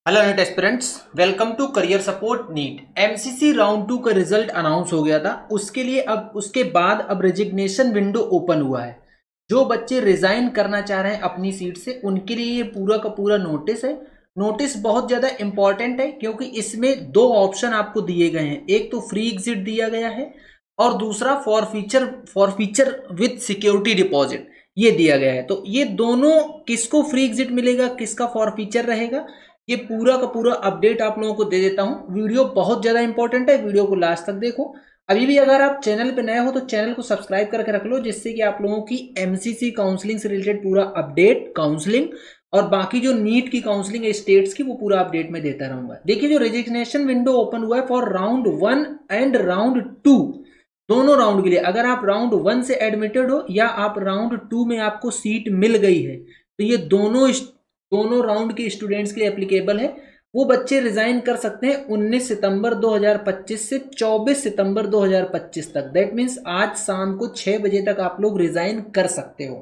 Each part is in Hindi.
Hello NEET aspirants, welcome to career support NEET. MCC round 2 का रिजल्ट अनाउंस हो गया था। उसके लिए अब उसके बाद अब रेजिग्नेशन विंडो ओपन हुआ है। जो बच्चे रिजाइन करना चाह रहे हैं अपनी सीट से, उनके लिए ये पूरा का पूरा नोटिस है। नोटिस बहुत ज़्यादा इंपॉर्टेंट है क्योंकि इसमें दो ऑप्शन आपको दिए गए हैं। एक तो फ्री एग्जिट दिया गया है और दूसरा for feature with security deposit ये दिया गया है। तो ये दोनों, किसको फ्री एग्जिट मिलेगा, किसका फॉर फीचर रहेगा, ये पूरा का पूरा अपडेट आप लोगों को दे देता हूं। वीडियो बहुत ज्यादा इंपॉर्टेंट है, वीडियो को लास्ट तक देखो। अभी भी अगर आप चैनल पे नए हो तो चैनल को सब्सक्राइब करके रख लो, जिससे कि आप लोगों की एमसीसी काउंसलिंग से रिलेटेड पूरा अपडेट, काउंसलिंग और बाकी जो नीट की काउंसलिंग है स्टेट्स की, वो पूरा अपडेट में देता रहूंगा। देखिए, जो रेजिग्नेशन विंडो ओपन हुआ है फॉर राउंड 1 एंड राउंड 2, दोनों राउंड के लिए, अगर आप राउंड 1 से एडमिटेड हो या आप राउंड 2 में आपको सीट मिल गई है, तो ये दोनों राउंड के स्टूडेंट्स के लिए एप्लीकेबल है। वो बच्चे रिजाइन कर सकते हैं 19 सितंबर 2025 से 24 सितंबर 2025 तक। दैट मीन्स आज शाम को 6 बजे तक आप लोग रिजाइन कर सकते हो।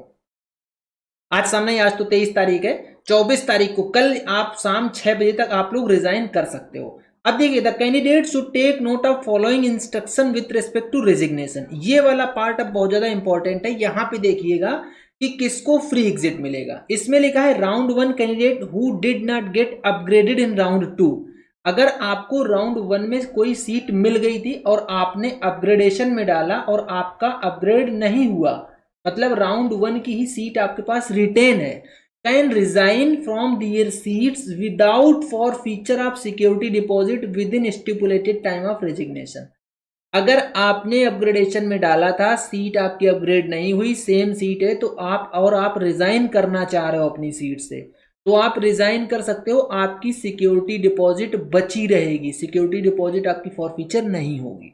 आज शाम नहीं, आज तो 23 तारीख है, 24 तारीख को कल आप शाम 6 बजे तक आप लोग रिजाइन कर सकते हो। अब देखिए, the candidate should take note of following instruction with respect to resignation. ये वाला पार्ट अब बहुत ज्यादा इंपॉर्टेंट है। यहां पे देखिएगा कि किसको फ्री एग्जिट मिलेगा। इसमें लिखा है round 1 candidate who did not gate upgraded in round 2। अगर आपको राउंड 1 में कोई सीट मिल गई थी और आपने अपग्रेडेशन में डाला और आपका अपग्रेड नहीं हुआ, मतलब राउंड 1 की ही सीट आपके पास रिटेन है, can resign from their seats without forfeiture of security deposit within stipulated time of resignation. अगर आपने अपग्रेडेशन में डाला था, सीट आपकी अपग्रेड नहीं हुई, सेम सीट है, तो आप रिजाइन करना चाह रहे हो अपनी सीट से, तो आप रिजाइन कर सकते हो। आपकी सिक्योरिटी डिपॉजिट बची रहेगी, सिक्योरिटी डिपॉजिट आपकी फॉरफीचर नहीं होगी।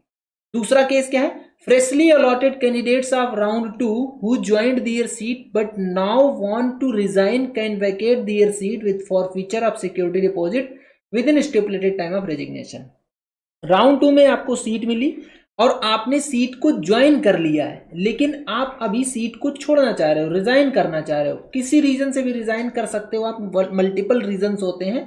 दूसरा केस क्या है? Freshly allotted candidates of round 2 who joined their seat but now want to resign can vacate their seat with forfeiture of security deposit within stipulated time of resignation. Round 2 में आपको सीट मिली और आपने सीट को ज्वाइन कर लिया है, लेकिन आप अभी सीट को छोड़ना चाह रहे हो, रिजाइन करना चाह रहे हो। किसी रीजन से भी रिजाइन कर सकते हो आप, मल्टीपल रीजंस होते हैं,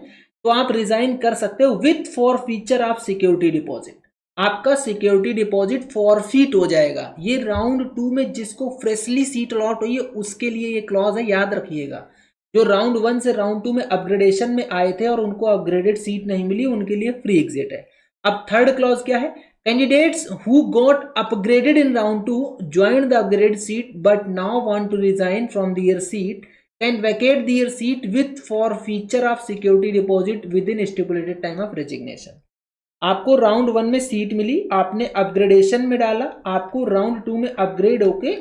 तो आप रिजाइन कर सकते हो with forfeiture of security deposit. आपका सिक्योरिटी डिपॉजिट फॉरफीट हो जाएगा। ये राउंड 2 में जिसको फ्रेशली सीट अलॉट हुई है उसके लिए ये क्लॉज है, याद रखिएगा। जो राउंड 1 से राउंड 2 में अपग्रेडेशन में आए थे और उनको अपग्रेडेड सीट नहीं मिली, उनके लिए फ्री एग्जिट है। अब थर्ड क्लॉज क्या है? Candidates who got upgraded in round 2 joined the upgraded seat but now want to resign from their seat can vacate their seat with forfeiture of security deposit within stipulated time of resignation. आपको राउंड 1 में सीट मिली, आपने अपग्रेडेशन में डाला, आपको राउंड 2 में अपग्रेड होके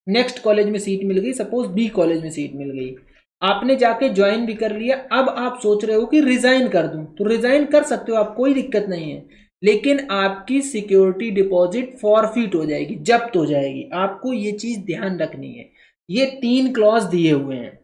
नेक्स्ट कॉलेज में सीट मिल गई, सपोज बी कॉलेज में सीट मिल गई, आपने जाके ज्वाइन भी कर लिया। अब आप सोच रहे हो कि रिजाइन कर दूं, तो रिजाइन कर सकते हो आप, कोई दिक्कत नहीं है, लेकिन आपकी सिक्योरिटी डिपॉजिट फॉरफीट हो जाएगी, जब्त हो जाएगी। आपको ये चीज ध्यान रखनी है। ये 3 क्लॉज दिए हुए हैं।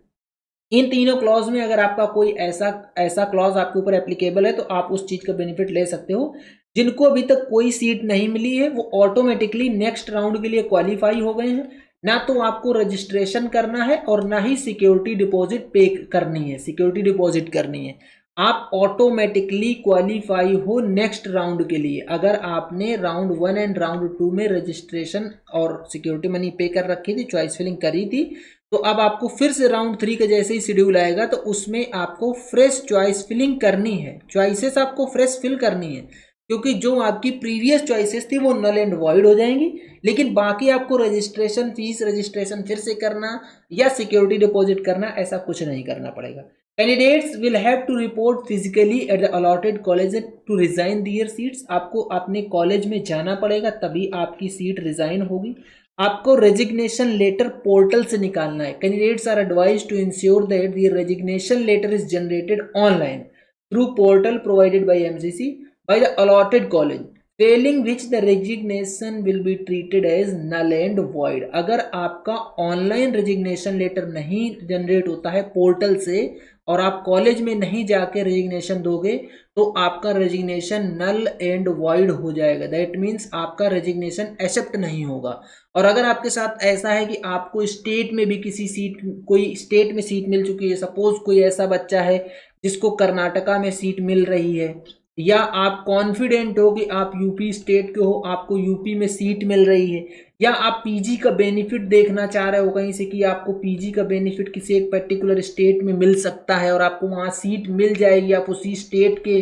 इन तीनों क्लॉज में अगर आपका कोई ऐसा क्लॉज आपके ऊपर एप्लीकेबल है तो आप उस चीज का बेनिफिट ले सकते हो। जिनको अभी तक कोई सीट नहीं मिली है वो ऑटोमेटिकली नेक्स्ट राउंड के लिए क्वालिफाई हो गए हैं। ना तो आपको रजिस्ट्रेशन करना है और ना ही सिक्योरिटी डिपॉजिट पे करनी है, सिक्योरिटी डिपॉजिट करनी है। आप ऑटोमेटिकली क्वालिफाई हो नेक्स्ट राउंड के लिए। अगर आपने राउंड 1 एंड राउंड 2 में रजिस्ट्रेशन और सिक्योरिटी मनी पे कर रखी थी, चॉइस फिलिंग करी थी, तो अब आपको फिर से राउंड 3 का जैसे ही शेड्यूल आएगा तो उसमें आपको फ्रेश चॉइस फिलिंग करनी है। चॉइसेस आपको फ्रेश फिल करनी है, क्योंकि जो आपकी प्रीवियस चॉइसेस थी वो नल एंड वॉइड हो जाएंगी। लेकिन बाकी आपको रजिस्ट्रेशन फीस, रजिस्ट्रेशन फिर से करना या सिक्योरिटी डिपॉजिट करना, ऐसा कुछ नहीं करना पड़ेगा। Candidates will have to report physically at the allotted college to resign their seats. आपको अपने कॉलेज में जाना पड़ेगा, तभी आपकी सीट रिजाइन होगी। आपको रेजिग्नेशन लेटर पोर्टल से निकालना है। Candidates are advised to ensure that the resignation letter is generated online through portal provided by MCC by the allotted college, failing which the resignation will be treated as null and void। अगर आपका ऑनलाइन रेजिग्नेशन लेटर नहीं जनरेट होता है पोर्टल से और आप कॉलेज में नहीं जाके रेजिग्नेशन दोगे तो आपका रेजिग्नेशन नल एंड वॉइड हो जाएगा। दैट मीन्स आपका रेजिग्नेशन एक्सेप्ट नहीं होगा। और अगर आपके साथ ऐसा है कि आपको स्टेट में भी किसी सीट, कोई स्टेट में सीट मिल चुकी है, सपोज कोई ऐसा बच्चा है जिसको कर्नाटका में सीट मिल रही है, या आप कॉन्फिडेंट हो कि आप यूपी स्टेट के हो, आपको यूपी में सीट मिल रही है, या आप पीजी का बेनिफिट देखना चाह रहे हो कहीं से कि आपको पीजी का बेनिफिट किसी एक पर्टिकुलर स्टेट में मिल सकता है और आपको वहाँ सीट मिल जाएगी, आप उसी स्टेट के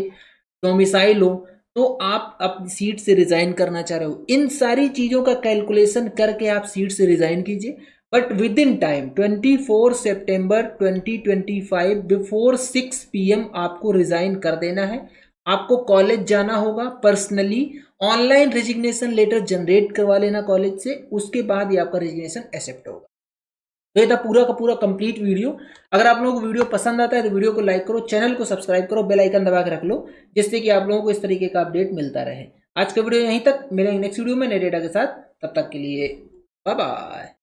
डोमिसाइल हो, तो आप अपनी सीट से रिजाइन करना चाह रहे हो, इन सारी चीज़ों का कैलकुलेशन करके आप सीट से रिजाइन कीजिए। But within time 24 September 2025 before 6 PM आपको रिजाइन कर देना है। आपको कॉलेज जाना होगा, personally online resignation letter generate करवा लेना कॉलेज से, उसके बाद ही आपका रेजिग्नेशन एक्सेप्ट होगा। तो ये था पूरा का पूरा कंप्लीट वीडियो। अगर आप लोगों को वीडियो पसंद आता है तो वीडियो को लाइक करो, चैनल को सब्सक्राइब करो, बेल आइकन दबा के रख लो, जिससे कि आप लोगों को इस तरीके का अपडेट मिलता रहे। आज का वीडियो यहीं तक, मेरे नेक्स्ट वीडियो में नए डेटा के साथ, तब तक के लिए बाय बाय।